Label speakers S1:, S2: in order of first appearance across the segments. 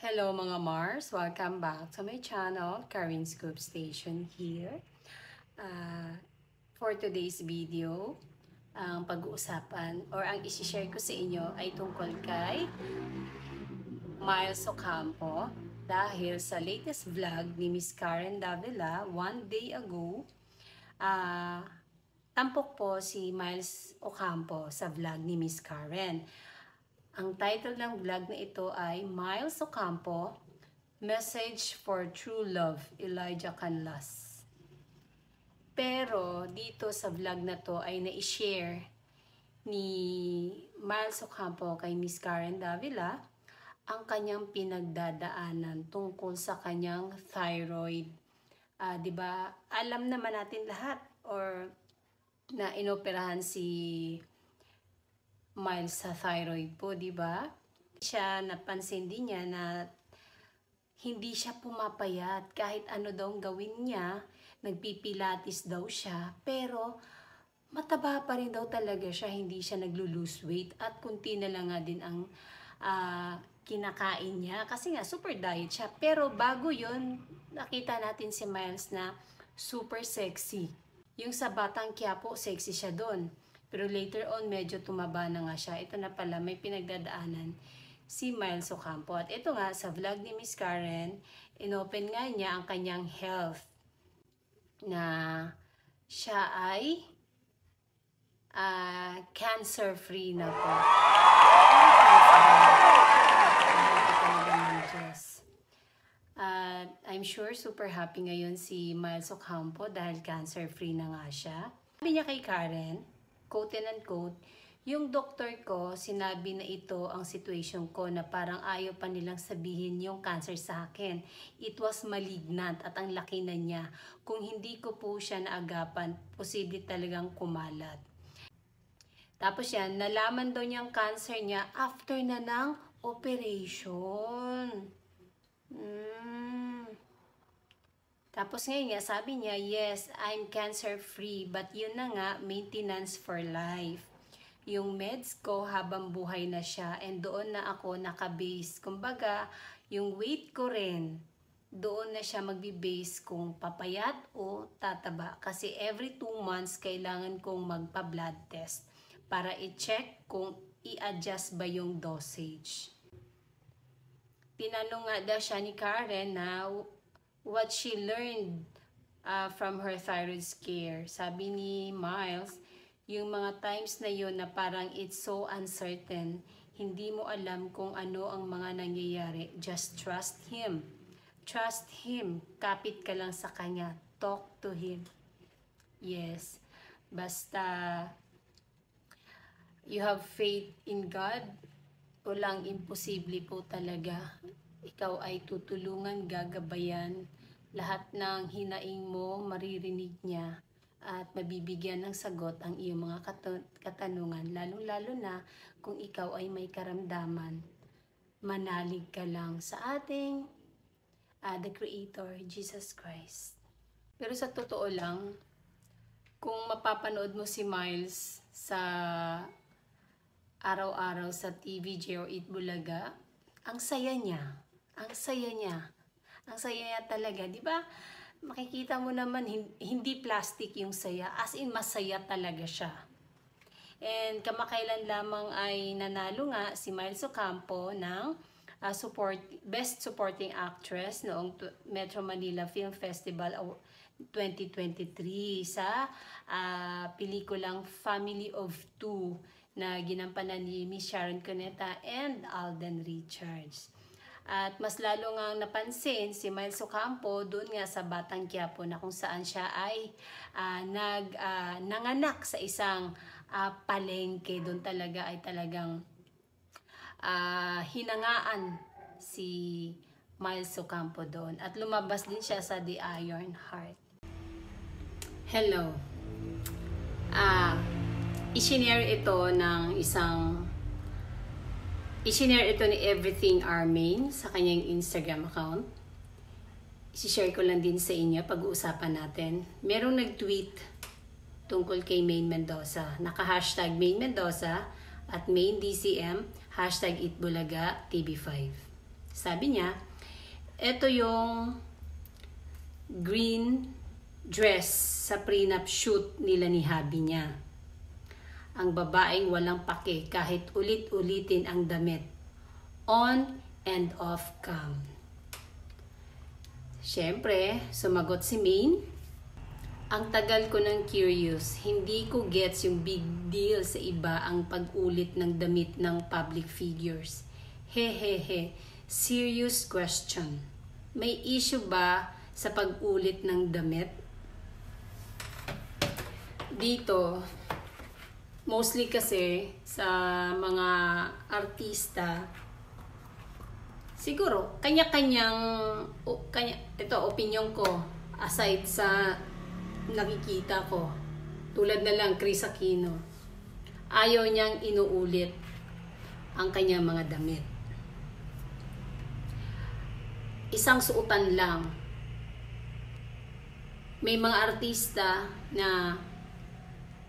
S1: Hello mga Mars! Welcome back to my channel, Karin Scoop Station here. For today's video, ang pag-uusapan or ang isi-share ko sa inyo ay tungkol kay Miles Ocampo dahil sa latest vlog ni Miss Karen Davila one day ago. Tampok po si Miles Ocampo sa vlog ni Miss Karen. Ang title ng vlog na ito ay Miles Ocampo, Message for True Love, Elijah Canlas. Pero dito sa vlog na to ay na-share ni Miles Ocampo kay Miss Karen Davila ang kanyang pinagdadaanan tungkol sa kanyang thyroid. Diba? Alam naman natin lahat or na inoperahan si Miles sa thyroid po, di ba? Siya napansin din niya na hindi siya pumapayat kahit ano daw gawin niya, nagpipilates daw siya, pero mataba pa rin daw talaga siya, hindi siya naglo-lose weight at kunti na lang nga din ang kinakain niya kasi nga super diet siya. Pero bago yun, nakita natin si Miles na super sexy. Yung sa Batang Quiapo, sexy siya doon. Pero later on, medyo tumaba na nga siya. Ito na pala, may pinagdadaanan si Miles Ocampo. At ito nga, sa vlog ni Miss Karen, inopen nga niya ang kanyang health. Na siya ay cancer-free na po. I'm sure super happy ngayon si Miles Ocampo dahil cancer-free na nga siya. Sabi niya kay Karen, quote and unquote, yung doktor ko, sinabi na ito ang situation ko na parang ayaw pa nilang sabihin yung cancer sa akin. It was malignant at ang laki na niya. Kung hindi ko po siya naagapan, posible talagang kumalat. Tapos yan, nalaman daw niyang cancer niya after na ng operation. Tapos ngayon nga, sabi niya, yes, I'm cancer-free, but yun na nga, maintenance for life. Yung meds ko habang buhay na siya, and doon na ako nakabase. Kumbaga, yung weight ko rin, doon na siya magbe-base kung papayat o tataba. Kasi every 2 months, kailangan kong magpa-blood test para i-check kung i-adjust ba yung dosage. Tinanong nga daw siya ni Karen na what she learned from her thyroid scare. Sabi ni Miles, yung mga times na yun na parang it's so uncertain, hindi mo alam kung ano ang mga nangyayari. Just trust him. Trust him. Kapit ka lang sa kanya. Talk to him. Yes. Basta you have faith in God, walang imposible po talaga. Ikaw ay tutulungan, gagabayan. Lahat ng hinaing mo, maririnig niya at mabibigyan ng sagot ang iyong mga katanungan. Lalong-lalo na kung ikaw ay may karamdaman. Manalig ka lang sa ating the Creator, Jesus Christ. Pero sa totoo lang, kung mapapanood mo si Miles sa araw-araw sa TVJ or Eat Bulaga, ang saya niya. Ang saya niya. Ang saya niya talaga, di ba? Makikita mo naman, hindi plastic yung saya. As in, masaya talaga siya. And kamakailan lamang ay nanalo nga si Miles Ocampo ng Best Supporting Actress noong Metro Manila Film Festival 2023 sa pelikulang Family of Two na ginampanan ni Miss Sharon Cuneta and Alden Richards. At mas lalo nga napansin si Miles Ocampo doon nga sa Batang Quiapo na kung saan siya ay nanganak sa isang palengke. Doon talaga ay talagang hinangaan si Miles Ocampo doon. At lumabas din siya sa The Iron Heart. Hello. I-share ito ni Everything Armain sa kanyang Instagram account. I-share ko lang din sa inyo, pag-uusapan natin. Merong nag-tweet tungkol kay Maine Mendoza. Naka-hashtag Maine Mendoza at Maine DCM, hashtag Itbulaga TV5. Sabi niya, ito yung green dress sa prenup shoot nila ni hubby niya. Ang babaeng walang pake kahit ulit-ulitin ang damit. On and off cam. Siyempre, sumagot si Maine. Ang tagal ko ng curious, hindi ko gets yung big deal sa iba ang pag-ulit ng damit ng public figures. Hehehe, serious question. May issue ba sa pag-ulit ng damit? Dito, mostly kasi sa mga artista, siguro, ito, opinion ko, aside sa nakikita ko, tulad na lang Chris Aquino, ayaw niyang inuulit ang kanyang mga damit. Isang suotan lang. May mga artista na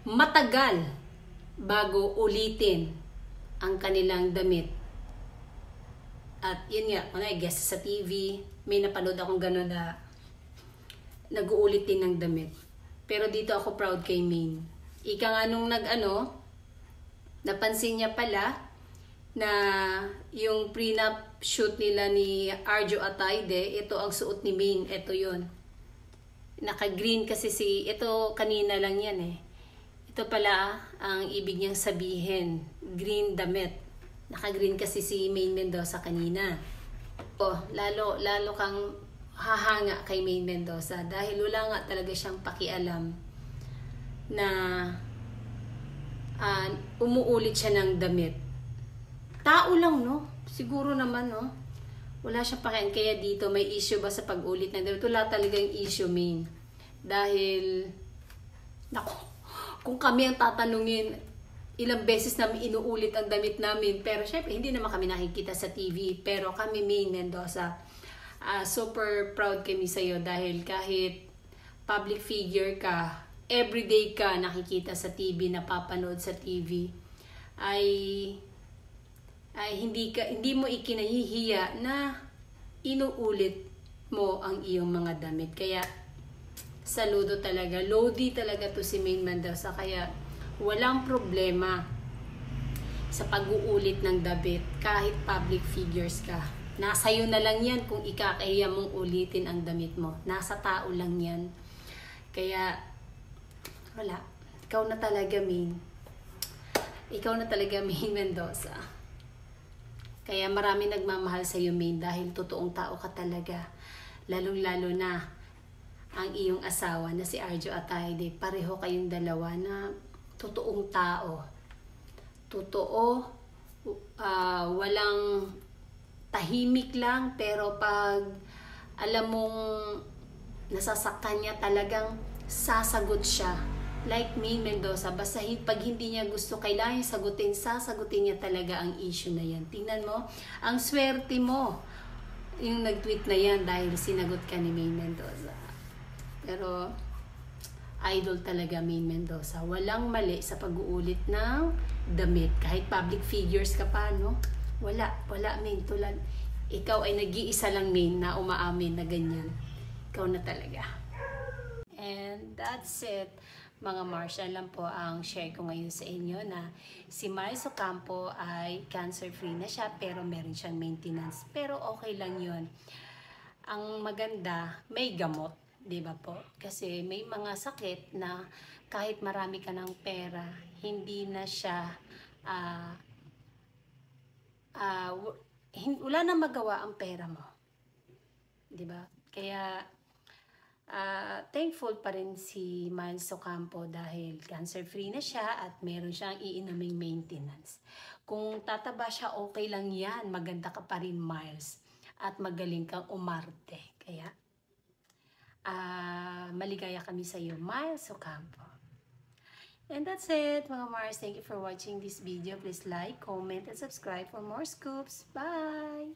S1: matagal bago ulitin ang kanilang damit. At yun nga, guest sa TV, may napanood akong gano'n na nag-uulit din ng damit. Pero dito ako proud kay Maine. Ika nga nung napansin niya pala na yung prenup shoot nila ni Arjo Ataide, ito ang suot ni Maine, ito yun. Naka-green kasi ito kanina lang yan eh. Ito pala ang ibig niyang sabihin, green damit. Naka-green kasi si Maine Mendoza kanina. Lalo kang hahanga kay Maine Mendoza dahil wala nga talaga siyang pakialam na umuulit siya ng damit. Tao lang, no? Siguro naman, no? Wala siyang pakialam. Kaya dito, may issue ba sa pag-ulit ng damit? Wala talagang issue, Maine. Dahil, kung kami ang tatanungin, ilang beses namin inuulit ang damit namin. Pero syempre, hindi naman kami nakikita sa TV. Pero kami, Maine Mendoza, super proud kami sa'yo dahil kahit public figure ka, everyday ka nakikita sa TV, napapanood sa TV, ay hindi mo ikinahihiya na inuulit mo ang iyong mga damit. Kaya, saludo talaga. Lodi talaga to si Maine Mendoza. Kaya, walang problema sa pag-uulit ng damit kahit public figures ka. Nasa'yo na lang yan kung ikakahiya mong ulitin ang damit mo. Nasa tao lang yan. Kaya, wala. Ikaw na talaga, Maine. Ikaw na talaga, Maine Mendoza. Kaya marami nagmamahal sa'yo, Maine, dahil totoong tao ka talaga. Lalong-lalo na ang iyong asawa na si Arjo Ataide. Pareho kayong dalawa na totoong tao. Totoo, walang tahimik lang, pero pag alam mong nasasaktan niya, talagang sasagot siya. Like Maine Mendoza, basta pag hindi niya gusto, kailangan sasagutin niya talaga ang issue na yan. Tingnan mo, ang swerte mo yung nag-tweet na yan dahil sinagot ka ni Maine Mendoza. Pero, idol talaga Maine Mendoza. Walang mali sa pag-uulit ng damit. Kahit public figures ka pa, no? Wala, Maine. Tulad, ikaw ay nag-iisa lang, Maine, na umaamin na ganyan. Ikaw na talaga. And that's it. Mga Marcia, lang po ang share ko ngayon sa inyo na si Miles Ocampo ay cancer-free na siya pero meron siyang maintenance. Pero okay lang yun. Ang maganda, may gamot. Diba po? Kasi may mga sakit na kahit marami ka ng pera, hindi na siya, wala na magawa ang pera mo. Diba? Kaya, thankful pa rin si Miles Ocampo dahil cancer-free na siya at meron siyang iinaming maintenance. Kung tataba siya, okay lang yan. Maganda ka pa rin, Miles. At magaling kang umarte. Kaya, maligaya kami sa iyo, Miles Ocampo. And that's it, mga Mars. Thank you for watching this video. Please like, comment, and subscribe for more scoops. Bye!